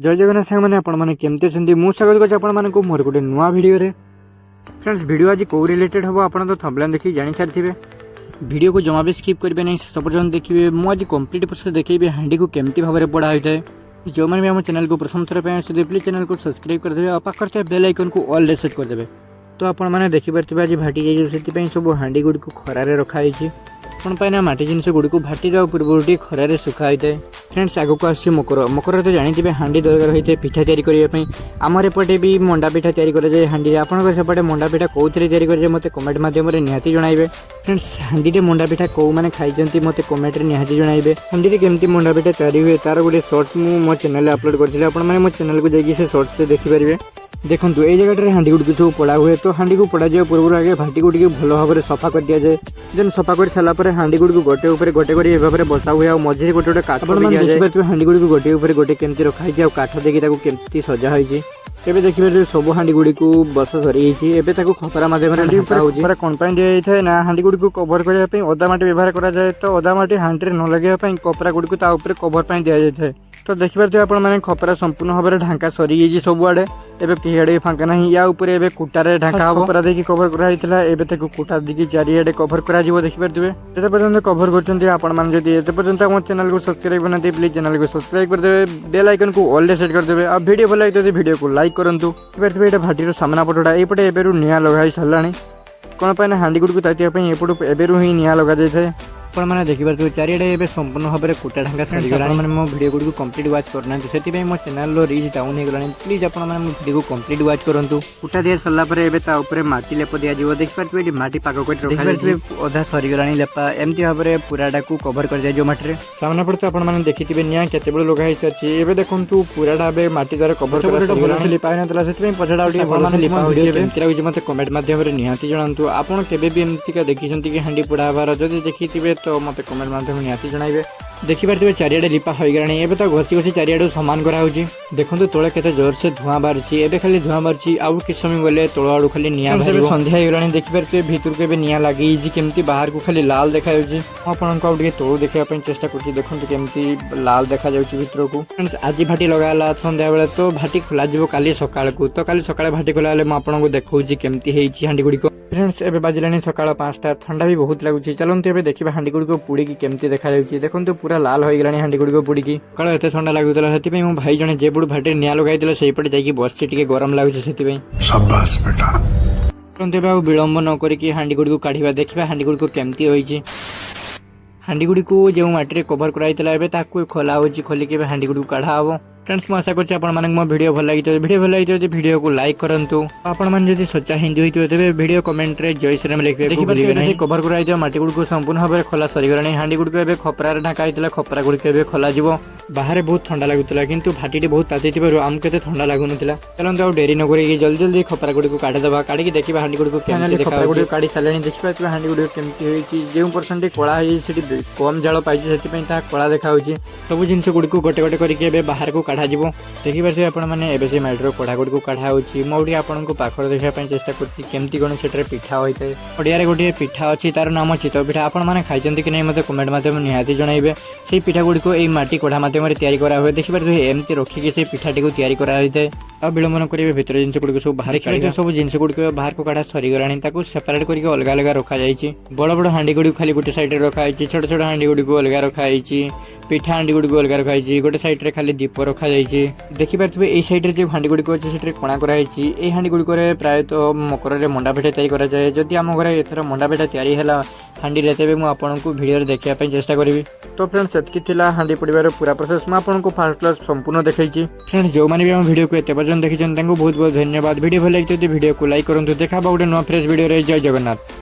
जय जगन्नाथ सांग मैंने आपने केमती अच्छे मुझे स्वागत करते आपको मोर गोटे नुआ भिडियो फ्रेंड्स भिडियो आज कौ रिलेटेड हम आप तो थंबनेल देखिए जानी सारी भिडियो को जमा भी स्किप करेंगे नहीं शेष पर्यटन देखिए मुझे कंप्लीट प्रोसेस देखिए हांडी को केमती भाव में पढ़ा होता है जो मैंने भी आम चैनल को प्रथम थर आसते प्लीज चैनल को सब्सक्राइब करदे और पाखे बेल आइकन को ऑल रे सेट करदे। तो आपने देखिपारे आज भाटी जाइए सब हांडी गुड़ी को खरारे रखाई कौन पाइना माटी जिनस गुड़ी को भाटी पूर्व खरारे सुखा होता है। फ्रेंड्स आग को आस मकर मकर तो जानते हांडी दरकार होता है पिठा तैयारी करने आमर एपटे भी मंडा पिठा तैयारी कराए हांडी आपंकर सेपटे मंडा पिठा कौन तैयारी करें मत कमेंट मध्यम निहाती जनइबे। फ्रेंड्स हांडी मंडा पिठा कौ मैंने खाई मत कमेंट निहाती जनइबे। हांडी केमती मंडा पिठा तैयारी हुए तार गोटे सर्ट्स मो चैनल अपलोड करते आपने मो चैनल को जाइए से सर्ट्स देखिपारे। देखो ये जगह हांडी गुड़ी सब पड़ा हुए तो हांडी को पड़ा जाए पूर्व आगे भाटी गुड़ी को भल भाव में सफा कर दि जाए देन सफा कर सारापर हांडी गुड़ी को गोटे उपर गोटे कर भाव में बसा हुए मझे गोटे गोटे काठ देखिए हांडी गुड़ी को गोटे उपर गोटे केमती रखाई काठ देखिए केमती सजा होती एबे देखिए सब हांडी गुड़ी को बस सरी खपरा मध्यम कौन दिया जाए ना हांडी गुड़ी को कवर करने अदा माटी व्यवहार कराए तो अदा माटी हांडी न लगे कपड़ा गुड़ी को कवर दि जाए। तो देखिए आपने खपरा संपूर्ण भाव में ढांका सरी सबुआड़े एबे पिहाड़े फांका ना या ऊपर कुटारे ढांका खपरा देखिए कवर कराई कुटा देखिए चारिआडे कवर कर देखिपारे ये पर्यटन कवर कर पर्यटन आम चैनल को सब्सक्राइब करना प्लीज चैनल को सब्सक्राइब करदे बेल आइकन को ऑल रे सेट करदे आ वीडियो भल लगे वीडियो को लाइक करूँ। ये भाटीर सामना पटटा एपटे एबेरू निआ लगा सारा कौन पाए हांडी गुड़ी को तातिया एपटू एबेरू ही निआ लगा जाए आपने देखिए चारिआडे ए संपूर्ण भाव में कुटा ढांगा सरीगला मो भिडियो गुड़ी को कंप्लीट वाच करना से मो चैनल रीच डाउन हो गला प्लीज आपने भिडियो को कंप्लीट वाच करूँ। कुटा दी सारापर माटी लेप दिज्व देखिए माटी पाक कर अधा सरीगला लेपा एमती भाव में पूराटा को कवर कर जो माटी सामना पड़े आपने देखिए निआ के लगा सारी देखो पूराटा माटी द्वारा कवर कर लिपा ना से पछड़ा मत कमेंट मध्यम निहाती जनातु आपड़ केमती देखी कि हांडी पोड़ा हबार जब देखिए तो मत कमेंट माध्यम निहाती जनइबे। देखिपारे चारिआडे लिपा हो गलानी एबे तो घसी घसी चारिआडू सामान कराऊँगी देखो तले केते जोर से धुआं बाहरी एबे खाली धुआं बाहरी आउ कि समय गले तल आड़ू खाली निआ संध्या हो गलानी देखिपारे भितर को एबे निआ लगी केमती बाहर को खाली लाल देखा आपको आउ तलू देखा चेष्टा कर देखो केमती लाल देखा भितर को। आज भाटी लगा संध्या बेले तो भाटी खोल काली सकाळ को तो काली सकाळ भाटी खोला आपको देखा केमती हांडी गुड़ी को। फ्रेंड्स एबे बाजिलानी सकाळ 5टा ठंडा भी बहुत लगुच चलते एबे देखिए हांडी गुड़ी को पुड़ी केमती देखा देखो पूरा लाल हो गलानी हांडी गुड़ी को पुड़ी सकाळ एते ठंडा लगुला से मो भाई जने जे बुड़ भाटी निआ लगाई सेपटे जाकि बसची टिके गरम लगुच से शाबाश बेटा विलंब न करी हांडी गुड़ी को काढ़ा देखा हांडी गुड़ी को केमती होइछि। हांडी गुड़ी को जो माटी कवर कराई खोला हो खोलिक हांडी गुड़ी को काढ़ा हम। फ्रेंड्स मैं आशा कर मो भिडियो भल लगी भिडियो को लाइक करूँ आपड़ी सच्चा हिंदी होते तेज भिडियो कमेंट रे जय श्री राम लिखे देखिए कवर कराई माटी गुड़ी को संपूर्ण भाव में खोला सरीगला हांडी गुड़ी को खपरार ढाका होता खपरा गुड़ी को खोल बाहर बहुत ठंडा लगुला कि भाटी बहुत ताती आमको एत ठंडा लगुन चलते डेरी नक जल्दी जल्दी खपरा गुड़ी को काढ़ीदे काढ़ी देखिए हांडी गुड़ी को खपरा गुड़ी काढ़ी सारे देखिए हांडी गुड़ी केमती जो परसेंट कला हो कम जाल पाई कला देखा सब जिन गुड़ी को गोटे गोटे करके बाहर को काढ़ा देखिए आपने से माटीर कढ़ा गुड़ी को काढ़ा होगी आपको पाखर देखा चेष्टा करमती कौन से पिठा होता है ओडिया गोटे पिठा अच्छी तार नाम चितौ पिठा आपने खाई कि नहीं मतलब कमेंट मध्यम निहाती जनइबे। से पिठा गुड़ी को यही माटी कढ़ा मध्यम तैयारी करा हुए देखिए एमती रखिकी से पिठाटी को तैयारी करा होता है आ विलंब न करेंगे भितर जिन गुड़ी सब बाहर काढ़ा सब जिन गुड़ी बाहर को काढ़ा सरीगला सेपरेट करके अलग अलग रखा जाए बड़ बड़ हांडी गुड़ी खाली गोटे साइड रखाई छोट छोट हांडी गुड़ी को अलग रखाई पिठा हांडी गुड़ी को अलग रखाई गोटे साइड खाली दीप रखा जाए देखिपारे ये सैड्रे जो हांडी गुड़ी अच्छे से कणा कराई हांडी गुड़ी प्रायतः मकर मंडा पिठा तैयारी कराए जदि आम घर एथर मंडा पिठा तैयारी है हांडी तेज मुझे आपको भिडियो देखापी चेष्टा करी। तो फ्रेंड्स से हांडी पड़ार पूरा प्रोसेस मैं आपको फास्ट क्लास संपूर्ण देखी। फ्रेंड्स जो मैंने भी आम भिडियो को एत पर्यटन देखी बहुत बहुत धन्यवाद। भिडियो भल लगी भिडियो को लाइक करूँ देखा गोटे नुआ फ्रेश भिडियो जय जगन्नाथ।